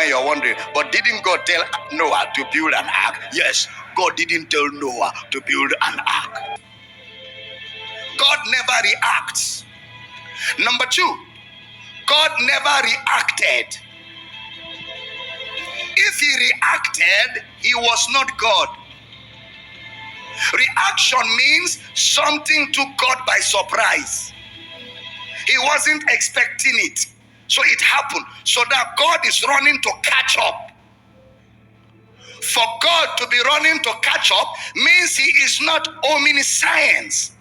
mind you're wondering, but didn't God tell Noah to build an ark? Yes, God didn't tell Noah to build an ark. God never reacts. Number two, God never reacted. If he reacted, he was not God. Reaction means something took God by surprise. He wasn't expecting it, so it happened. So that God is running to catch up. For God to be running to catch up means he is not omniscience.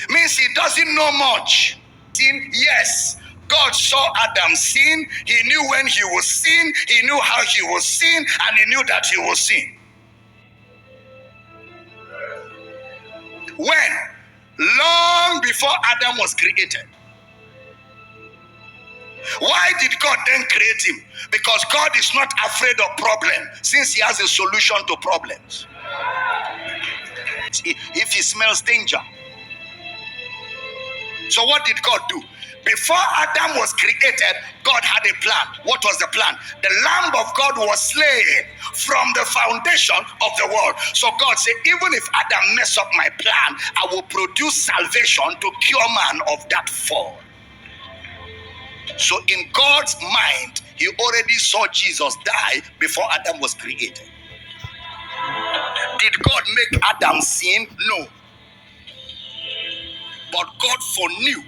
Means he doesn't know much. Yes, God saw Adam sin. He knew when he was sin. He knew how he was sin, and he knew that he was sin. When? Long before Adam was created. Why did God then create him? Because God is not afraid of problems, since he has a solution to problems. If he smells danger. So what did God do? Before Adam was created, God had a plan. What was the plan? The Lamb of God was slain from the foundation of the world. So God said, even if Adam mess up my plan, I will produce salvation to cure man of that fall. So in God's mind, he already saw Jesus die before Adam was created. Did God make Adam sin? No. But God foreknew.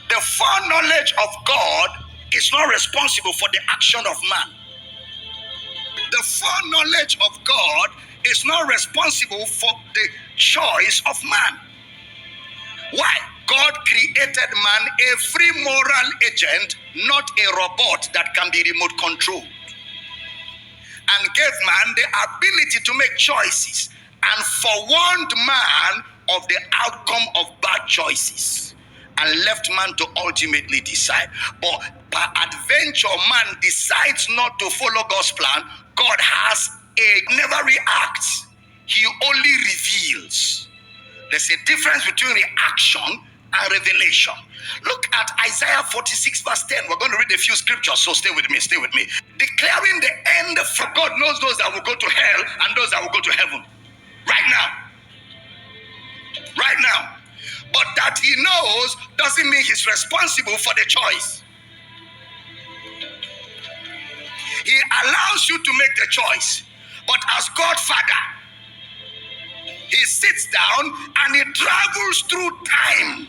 The foreknowledge of God is not responsible for the action of man. The foreknowledge of God is not responsible for the choice of man. Why? God created man a free moral agent, not a robot that can be remote controlled. And gave man the ability to make choices, and forewarned man of the outcome of bad choices, and left man to ultimately decide. But by adventure, man decides not to follow God's plan. God never reacts. He only reveals. There's a difference between reaction and revelation. Look at Isaiah 46 verse 10. We're going to read a few scriptures, so stay with me. Declaring the end, for God knows those that will go to hell and those that will go to heaven. Right now. But that he knows doesn't mean he's responsible for the choice. He allows you to make the choice. But as Godfather, he sits down and he travels through time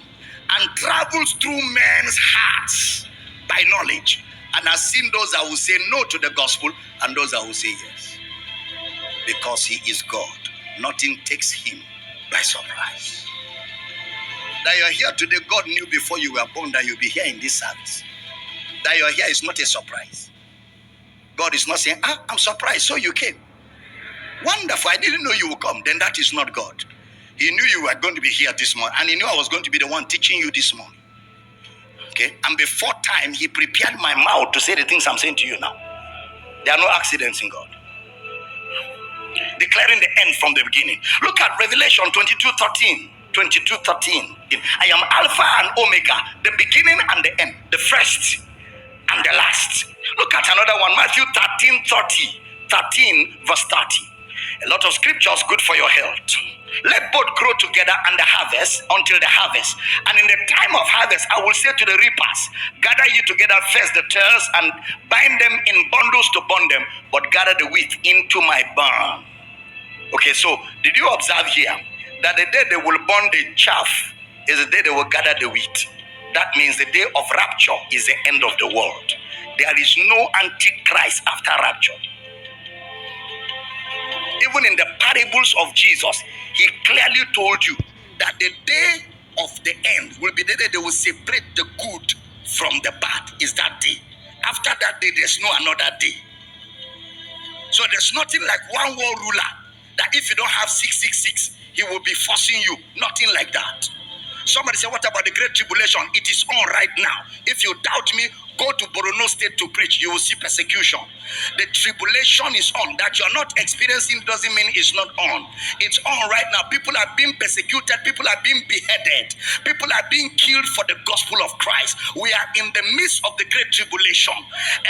and travels through men's hearts by knowledge, and has seen those that will say no to the gospel and those that will say yes. Because he is God. Nothing takes him by surprise. That you're here today, God knew before you were born that you'll be here in this service. That you're here is not a surprise. God is not saying, I'm surprised, so you came. Wonderful, I didn't know you would come. Then that is not God. He knew you were going to be here this morning, and he knew I was going to be the one teaching you this morning. Okay? And before time, he prepared my mouth to say the things I'm saying to you now. There are no accidents in God. Declaring the end from the beginning. Look at Revelation 22:13. 22:13. I am Alpha and Omega, the beginning and the end, the first and the last. Look at another one, Matthew 13:30. 13 verse 30. A lot of scriptures good for your health. Let both grow together and the harvest until the harvest. And in the time of harvest, I will say to the reapers, gather you together first the tares and bind them in bundles to burn them, but gather the wheat into my barn. Okay, so did you observe here that the day they will burn the chaff is the day they will gather the wheat? That means the day of rapture is the end of the world. There is no antichrist after rapture. Even in the parables of Jesus, he clearly told you that the day of the end will be the day they will separate the good from the bad. Is that day. After that day, there's no another day. So there's nothing like one world ruler that if you don't have 666, he will be forcing you. Nothing like that. Somebody say, what about the great tribulation? It is on right now. If you doubt me, Go to Borno State to preach, you will see persecution. The tribulation is on. That you are not experiencing doesn't mean it's not on. It's on right now. People are being persecuted. People are being beheaded. People are being killed for the gospel of Christ. We are in the midst of the great tribulation.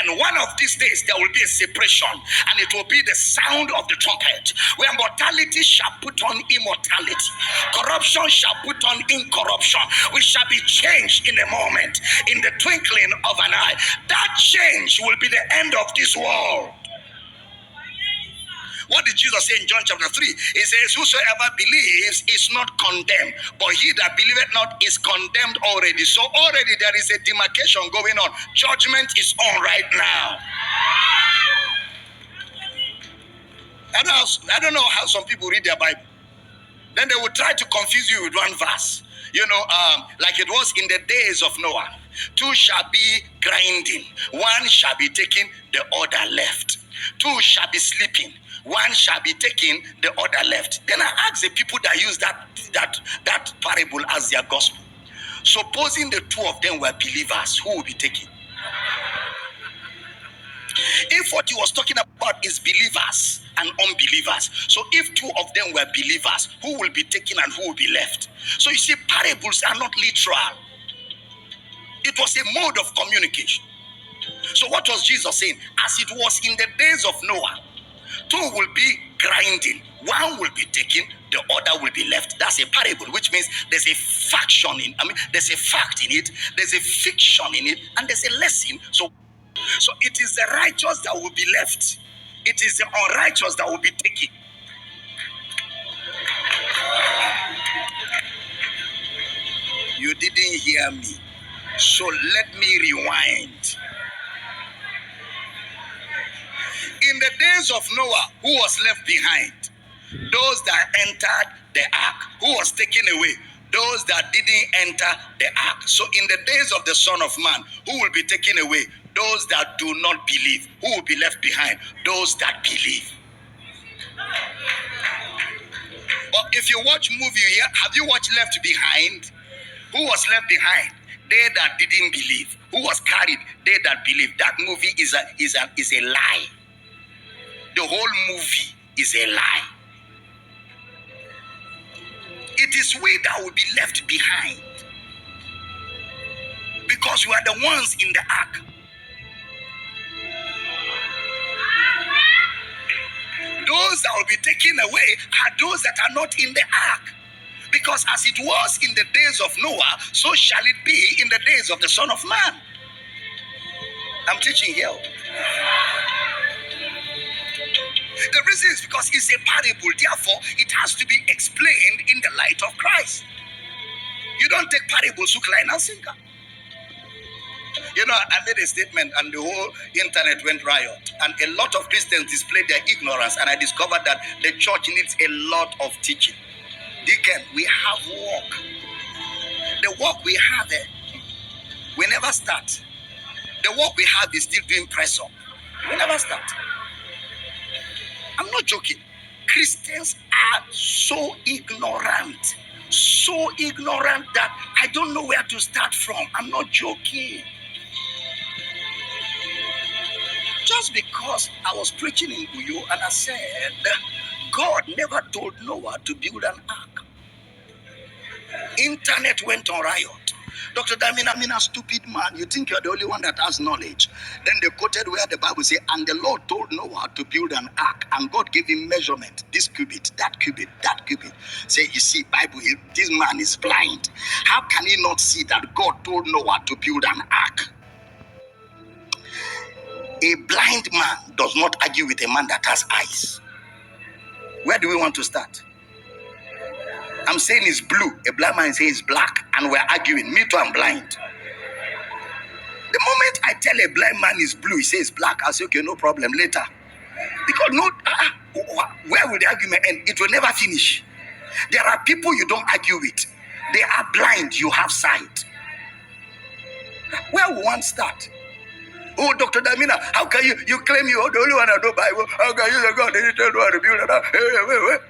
And one of these days, there will be a separation. And it will be the sound of the trumpet, where mortality shall put on immortality. Corruption shall put on incorruption. We shall be changed in a moment, in the twinkling of an eye. That change will be the end of this world. What did Jesus say in John chapter 3? He says, whosoever believes is not condemned, but he that believeth not is condemned already. So already there is a demarcation going on. Judgment is on right now. I don't know how some people read their Bible. Then they will try to confuse you with one verse. Like it was in the days of Noah. Two shall be grinding. One shall be taking, the other left. Two shall be sleeping. One shall be taking, the other left. Then I ask the people that use that parable as their gospel. Supposing the two of them were believers, who will be taken? If what he was talking about is believers and unbelievers, so if two of them were believers, who will be taken and who will be left? So you see, parables are not literal. It was a mode of communication. So what was Jesus saying? As it was in the days of Noah, two will be grinding, one will be taken, the other will be left. That's a parable, which means there's a there's a fact in it, there's a fiction in it, and there's a lesson. So it is the righteous that will be left. It is the unrighteous that will be taken. You didn't hear me. So let me rewind. In the days of Noah, who was left behind? Those that entered the ark. Who was taken away? Those that didn't enter the ark. So in the days of the Son of Man, who will be taken away? Those that do not believe. Who will be left behind? Those that believe. But if you watch movie here, have you watched Left Behind? Who was left behind? They that didn't believe. Who was carried? They that believe. That movie is a lie. The whole movie is a lie. It is we that will be left behind, because we are the ones in the ark. Those that will be taken away are those that are not in the ark. Because as it was in the days of Noah, so shall it be in the days of the Son of Man. I'm teaching here. The reason is because it's a parable, therefore it has to be explained in the light of Christ. You don't take parables hook, line, and sinker. I made a statement and the whole internet went riot. And a lot of Christians displayed their ignorance, and I discovered that the church needs a lot of teaching. Deacon, we have work. The work we have, we never start. The work we have is still doing press up. We never start. I'm not joking. Christians are so ignorant that I don't know where to start from. I'm not joking. Just because I was preaching in Uyo and I said, God never told Noah to build an ark. Internet went on riot. Dr. Damina, a stupid man. You think you're the only one that has knowledge. Then they quoted where the Bible says, and the Lord told Noah to build an ark, and God gave him measurement. This cubit, that cubit, that cubit. Say, you see, Bible, this man is blind. How can he not see that God told Noah to build an ark? A blind man does not argue with a man that has eyes. Where do we want to start? I'm saying it's blue. A blind man says it's black, and we're arguing. Me too, I'm blind. The moment I tell a blind man it's blue, he says black, I'll say, okay, no problem, later. Because where will the argument end? It will never finish. There are people you don't argue with. They are blind, you have sight. Where will one start? Oh, Dr. Damina, how can you claim you are the only one that know Bible? How can you say God didn't tell you how to build it?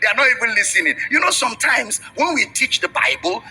They are not even listening. Sometimes when we teach the Bible,